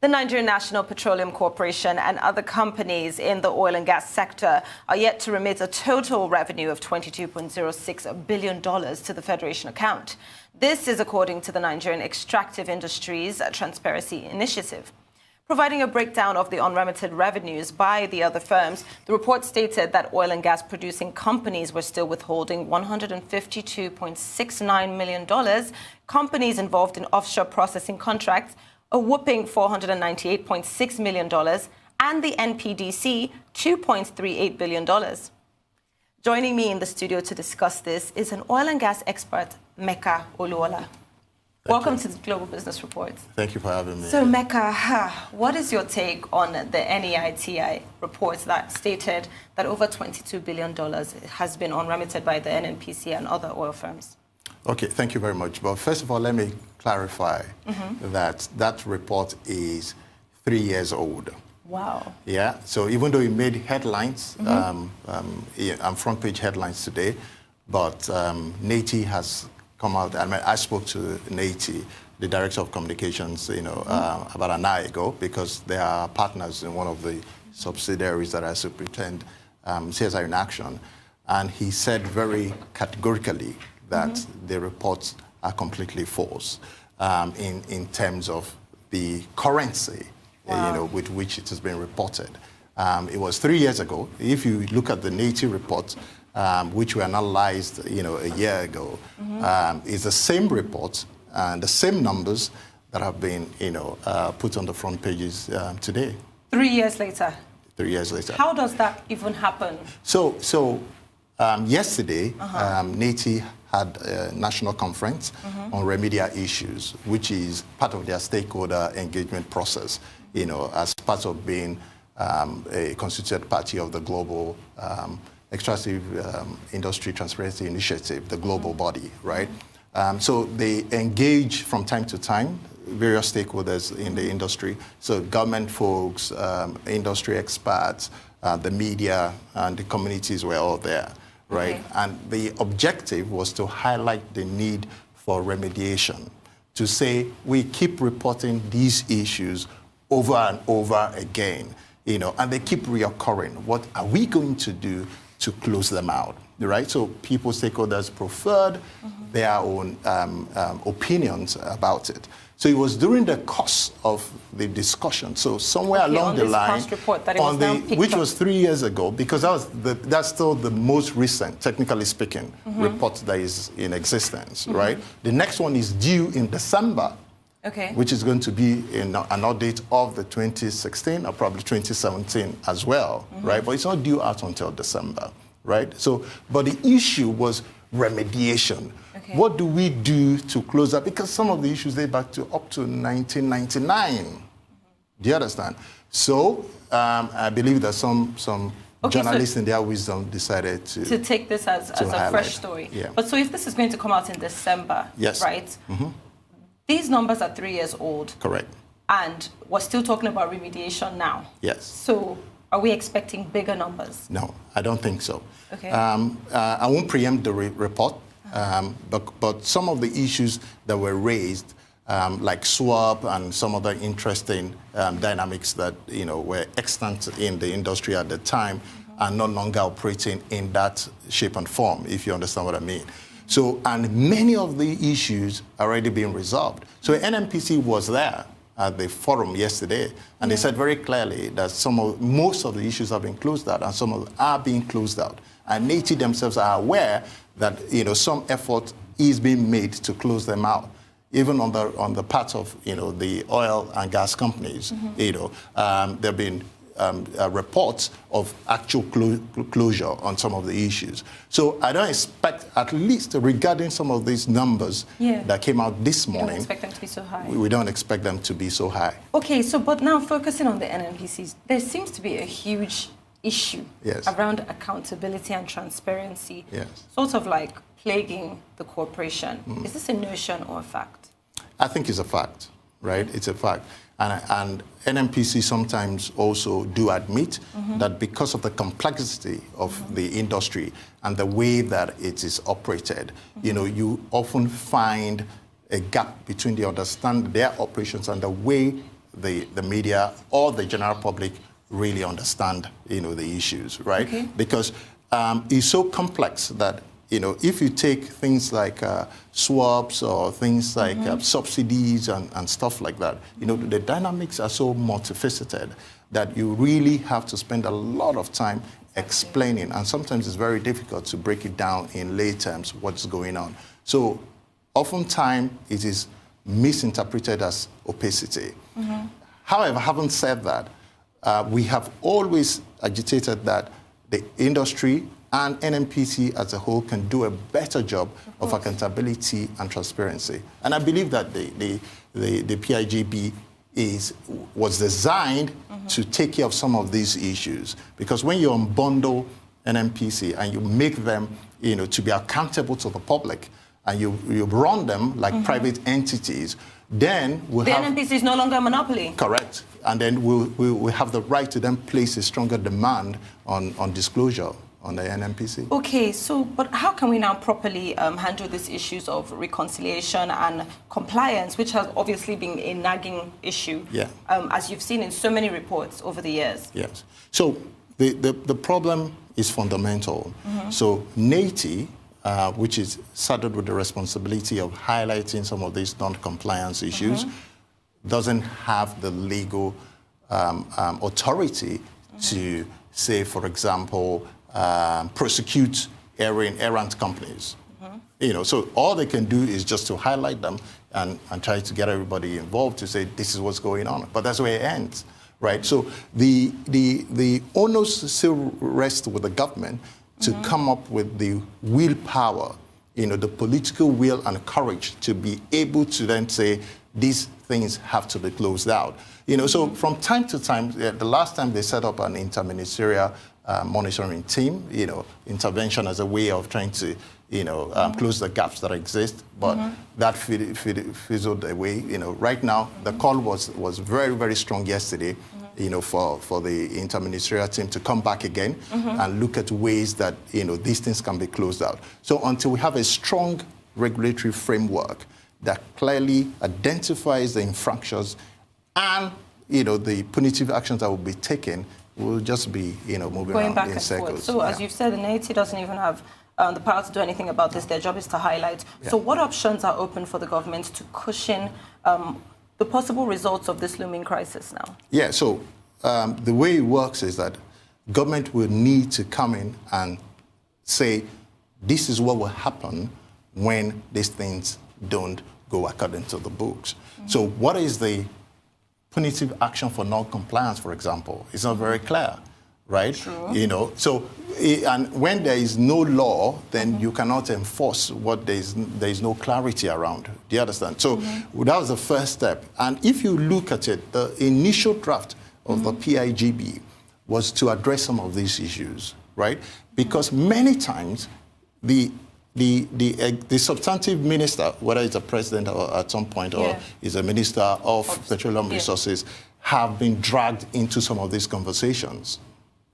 The Nigerian National Petroleum Corporation and other companies in the oil and gas sector are yet to remit a total revenue of $22.06 billion to the Federation account. This is according to the Nigerian Extractive Industries Transparency Initiative. Providing a breakdown of the unremitted revenues by the other firms, the report stated that oil and gas producing companies were still withholding $152.69 million, companies involved in offshore processing contracts a whopping $498.6 million, and the NPDC $2.38 billion. Joining me in the studio to discuss this is an oil and gas expert, Meka Olowola. Welcome to the Global Business Report. Thank you for having me. So, Meka, what is your take on the NEITI reports that stated that over $22 billion has been unremitted by the NNPC and other oil firms? Okay, thank you very much. But first of all, let me clarify that that report is 3 years old. Wow. Yeah, so even though it made headlines, and front page headlines today, but NEITI has come out. I mean, I spoke to NEITI, the Director of Communications, about an hour ago, because they are partners in one of the subsidiaries that I superintend CSI in action. And he said very categorically that the reports are completely false in terms of the currency with which it has been reported. It was 3 years ago. If you look at the NEITI report, which we analyzed, a year ago, is the same report and the same numbers that have been, put on the front pages today. 3 years later. 3 years later. How does that even happen? So yesterday, NEITI had a national conference on remedial issues, which is part of their stakeholder engagement process, as part of being a constituted party of the global Extractive Industry Transparency Initiative, the global body, right? So they engage from time to time various stakeholders in the industry. So government folks, industry experts, the media, and the communities were all there, right? Okay. And the objective was to highlight the need for remediation, to say we keep reporting these issues over and over again, and they keep reoccurring. What are we going to do to close them out, right? So people, stakeholders preferred their own opinions about it. So it was during the course of the discussion. So somewhere along the line, which was 3 years ago, because that's still the most recent, technically speaking, report that is in existence, right? The next one is due in December, which is going to be an audit of the 2016 or probably 2017 as well, right? But it's not due out until December, right? So, but the issue was remediation. What do we do to close that? Because some of the issues date back to up to 1999. Do you understand? So I believe that some journalists in their wisdom decided to take this as a fresh story. Yeah. But so if this is going to come out in December, right? These numbers are 3 years old. Correct. And we're still talking about remediation now. Yes. So are we expecting bigger numbers? No, I don't think so. Okay. I won't preempt the report, but some of the issues that were raised, like swap and some other interesting dynamics that were extant in the industry at the time, are no longer operating in that shape and form, if you understand what I mean. So, and many of the issues are already being resolved. So NNPC was there at the forum yesterday, and they said very clearly that most of the issues have been closed out, and some of them are being closed out. And NEITI themselves are aware that some effort is being made to close them out, even on the part of the oil and gas companies. There have been reports of actual closure on some of the issues. So I don't expect, at least regarding some of these numbers that came out this morning, you don't expect them to be so high. We don't expect them to be so high. Okay, so but now focusing on the NNPCs, there seems to be a huge issue around accountability and transparency, sort of like plaguing the corporation. Is this a notion or a fact? I think it's a fact, right? It's a fact. And NNPC sometimes also do admit that because of the complexity of the industry and the way that it is operated, you often find a gap between their operations and the way the media or the general public really understand, the issues, right? Okay. Because it's so complex that, if you take things like swaps or things like subsidies and stuff like that, the dynamics are so multifaceted that you really have to spend a lot of time explaining, and sometimes it's very difficult to break it down in lay terms what's going on. So oftentimes it is misinterpreted as opacity. However, having said that, we have always agitated that the industry and NNPC as a whole can do a better job of accountability and transparency. And I believe that the PIGB was designed to take care of some of these issues. Because when you unbundle NNPC and you make them, to be accountable to the public, and you run them like private entities, then the NNPC is no longer a monopoly. Correct. And then we'll have the right to then place a stronger demand on disclosure on the NNPC. Okay, but how can we now properly handle these issues of reconciliation and compliance, which has obviously been a nagging issue, as you've seen in so many reports over the years? Yes. So the problem is fundamental. So NATI, which is saddled with the responsibility of highlighting some of these non-compliance issues, doesn't have the legal authority to say, for example, prosecute errant companies. So all they can do is just to highlight them and try to get everybody involved to say this is what's going on. But that's where it ends, right? So the onus still rests with the government to come up with the willpower, the political will and courage to be able to then say these things have to be closed out. So from time to time, the last time they set up an interministerial monitoring team, intervention as a way of trying to, close the gaps that exist, but that fizzled away. Right now, the call was very, very strong yesterday, for the interministerial team to come back again and look at ways that, these things can be closed out. So until we have a strong regulatory framework that clearly identifies the infractions and, the punitive actions that will be taken, we'll just be, moving going around back in and circles. forth. So as you've said, the NATI doesn't even have the power to do anything about this. Their job is to highlight. So what options are open for the government to cushion the possible results of this looming crisis now? Yeah, so the way it works is that government will need to come in and say, this is what will happen when these things don't go according to the books. So what is the punitive action for non-compliance, for example? It's not very clear, right? True. So, and when there is no law, then you cannot enforce what there is no clarity around. Do you understand? So that was the first step. And if you look at it, the initial draft of the PIGB was to address some of these issues, right? Because many times the substantive minister, whether it's a president or at some point or is a minister of petroleum resources, have been dragged into some of these conversations,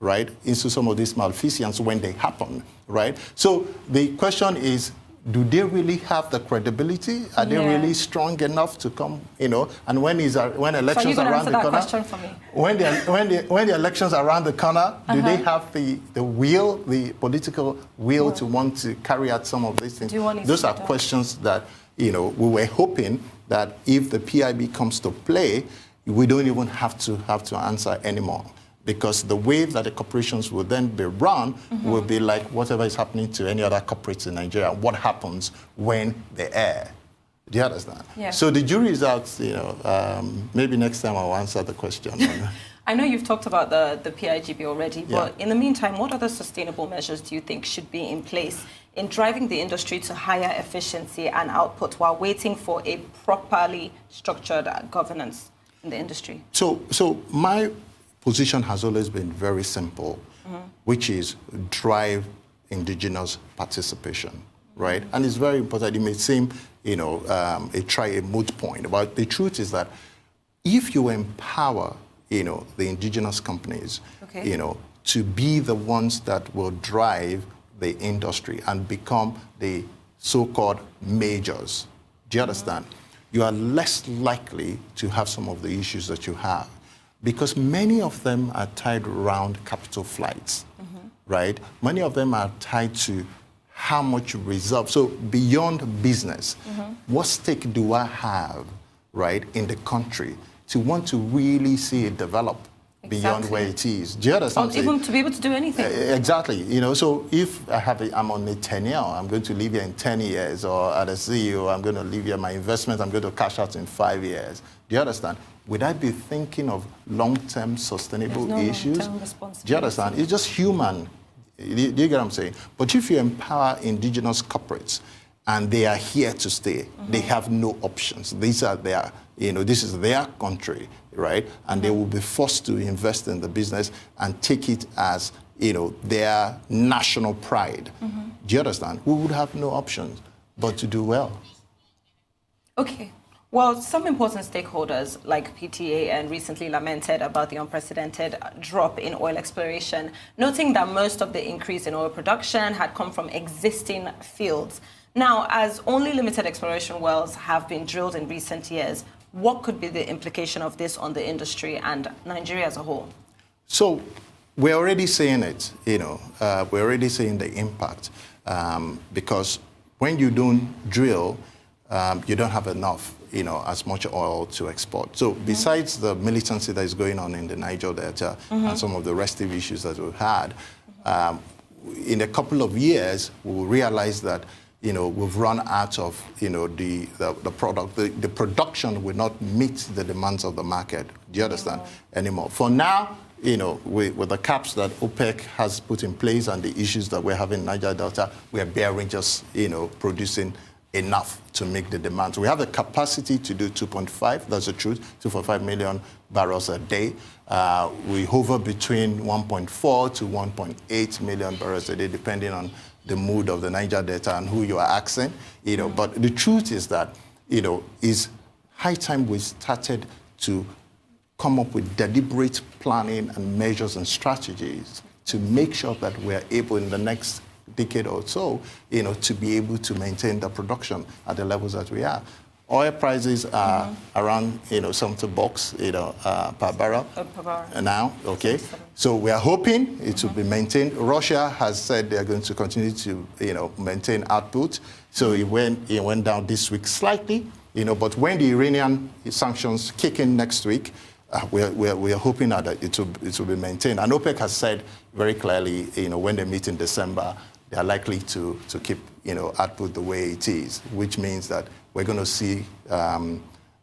right? Into some of these malfeasance when they happen, right? So the question is, do they really have the credibility? Are they really strong enough to come, and when elections are around the corner? Question for me. When the elections are around the corner, do they have the will, the political will to want to carry out some of these things? Those are questions that, we were hoping that if the PIB comes to play, we don't even have to answer anymore. Because the way that the corporations will then be run will be like whatever is happening to any other corporates in Nigeria. What happens when they err? Do you understand? Yeah. So the jury is out, maybe next time I'll answer the question. I know you've talked about the PIGB already, but in the meantime, what other sustainable measures do you think should be in place in driving the industry to higher efficiency and output while waiting for a properly structured governance in the industry? So my position has always been very simple, which is drive indigenous participation, right? And it's very important. It may seem, a moot point, but the truth is that if you empower, the indigenous companies, to be the ones that will drive the industry and become the so-called majors, do you understand? you are less likely to have some of the issues that you have, because many of them are tied around capital flights, right? Many of them are tied to how much reserve. So beyond business, what stake do I have, right, in the country to want to really see it develop beyond where it is? Do you understand? Or even to be able to do anything. Exactly. You know, so if I'm on a tenure, I'm going to live here in 10 years, or at a CEO, I'm going to live here, my investment, I'm going to cash out in 5 years. Do you understand? Would I be thinking of long-term sustainable issues? Long-term responsibility. Do you understand? It's just human. Do you get what I'm saying? But if you empower indigenous corporates and they are here to stay, they have no options. These are their, this is their country, right? And they will be forced to invest in the business and take it as, their national pride. Do you understand? We would have no options but to do well. Okay. Well, some important stakeholders like PTAN recently lamented about the unprecedented drop in oil exploration, noting that most of the increase in oil production had come from existing fields. Now, as only limited exploration wells have been drilled in recent years, what could be the implication of this on the industry and Nigeria as a whole? So we're already seeing it, we're already seeing the impact because when you don't drill, you don't have enough, as much oil to export. So besides the militancy that is going on in the Niger Delta and some of the restive issues that we've had, in a couple of years, we'll realize that, we've run out of, the product. The production will not meet the demands of the market. Do you understand? Anymore. For now, with the caps that OPEC has put in place and the issues that we're having in Niger Delta, we are barely just, producing enough to make the demand. So we have the capacity to do 2.5, that's the truth, 2.5 million barrels a day. We hover between 1.4 to 1.8 million barrels a day, depending on the mood of the Niger Delta and who you are asking. But the truth is that, it's high time we started to come up with deliberate planning and measures and strategies to make sure that we're able in the next decade or so, to be able to maintain the production at the levels that we are. Oil prices are around, $70 per barrel now, okay? So we are hoping it will be maintained. Russia has said they're going to continue to, maintain output. So it went down this week slightly, but when the Iranian sanctions kick in next week, we are hoping that it will be maintained. And OPEC has said very clearly, when they meet in December, they are likely to keep, output the way it is, which means that we're going to see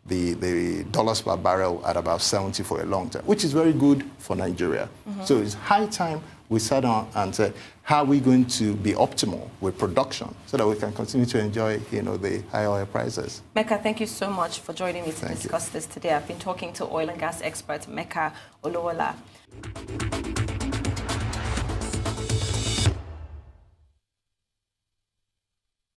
the dollars per barrel at about 70 for a long time, which is very good for Nigeria. So it's high time we sat down and said, how are we going to be optimal with production so that we can continue to enjoy, the high oil prices? Meka, thank you so much for joining me to discuss this today. I've been talking to oil and gas expert Meka Olowola.